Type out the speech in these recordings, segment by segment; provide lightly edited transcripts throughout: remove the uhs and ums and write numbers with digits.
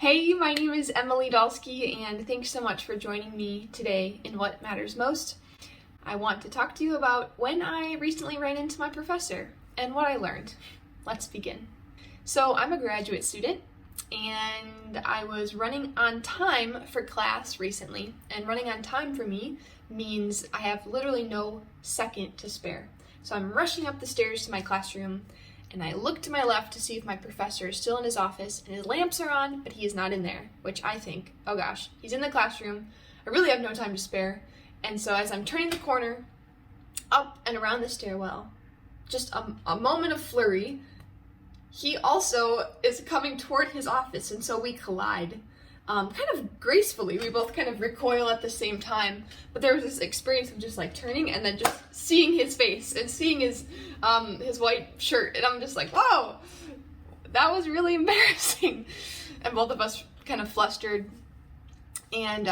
Hey, my name is Emily Dalsky, and thanks so much for joining me today in What Matters Most. I want to talk to you about when I recently ran into my professor and what I learned. Let's begin. So I'm a graduate student, and I was running on time for class recently, and running on time for me means I have literally no second to spare. So I'm rushing up the stairs to my classroom, and I look to my left to see if my professor is still in his office, and his lamps are on, but he is not in there, which I think, oh gosh, he's in the classroom. I really have no time to spare. And so as I'm turning the corner, up and around the stairwell, just a moment of flurry, he also is coming toward his office, and so we collide. Kind of gracefully, we both kind of recoil at the same time, but there was this experience of just like turning and then just seeing his face and seeing his white shirt, and I'm just like, whoa, that was really embarrassing. And both of us kind of flustered, and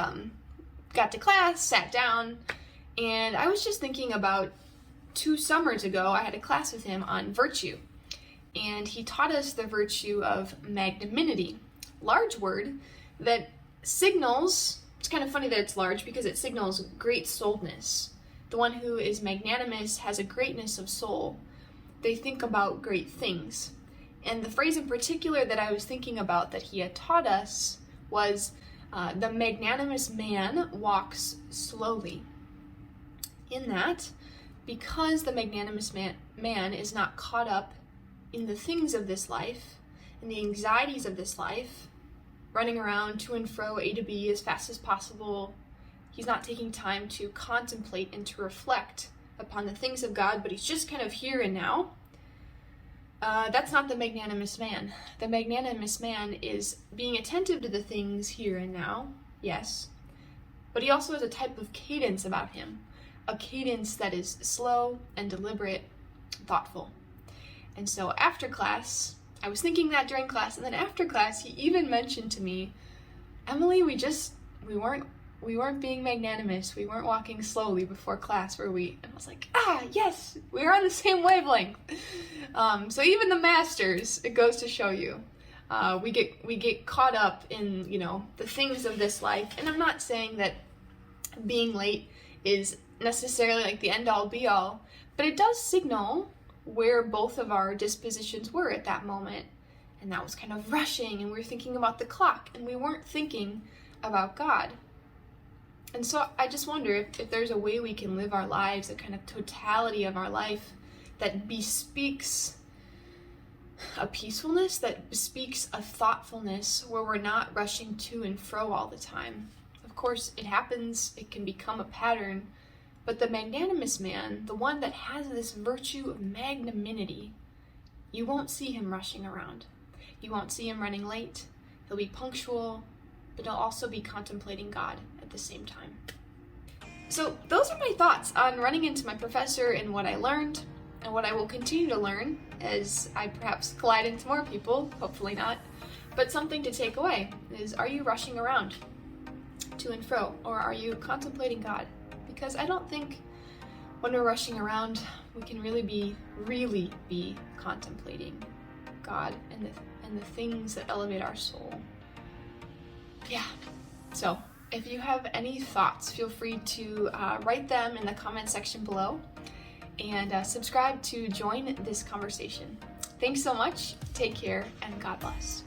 got to class, sat down, and I was just thinking about 2 summers ago, I had a class with him on virtue, and he taught us the virtue of magnanimity, large word, that signals, it's kind of funny that it's large because it signals great souledness. The one who is magnanimous has a greatness of soul. They think about great things. And the phrase in particular that I was thinking about that he had taught us was, the magnanimous man walks slowly. In that, because the magnanimous man is not caught up in the things of this life, in the anxieties of this life, running around to and fro, A to B as fast as possible. He's not taking time to contemplate and to reflect upon the things of God, but he's just kind of here and now. That's not the magnanimous man. The magnanimous man is being attentive to the things here and now, yes, but he also has a type of cadence about him, a cadence that is slow and deliberate, thoughtful. And so after class, I was thinking that during class, and then after class, he even mentioned to me, Emily, we weren't being magnanimous. We weren't walking slowly before class, were we? And I was like, yes, we're on the same wavelength. So even the masters, it goes to show you, we get caught up in, the things of this life. And I'm not saying that being late is necessarily like the end all be all, but it does signal where both of our dispositions were at that moment. And that was kind of rushing, and we were thinking about the clock, and we weren't thinking about God. And so I just wonder if there's a way we can live our lives, a kind of totality of our life that bespeaks a peacefulness, that bespeaks a thoughtfulness where we're not rushing to and fro all the time. Of course, it happens, it can become a pattern, but the magnanimous man, the one that has this virtue of magnanimity, you won't see him rushing around. You won't see him running late. He'll be punctual, but he'll also be contemplating God at the same time. So those are my thoughts on running into my professor and what I learned and what I will continue to learn as I perhaps collide into more people, hopefully not. But something to take away is, are you rushing around to and fro, or are you contemplating God? Because I don't think when we're rushing around, we can really be contemplating God and the things that elevate our soul. Yeah. So if you have any thoughts, feel free to write them in the comment section below, and subscribe to join this conversation. Thanks so much. Take care, and God bless.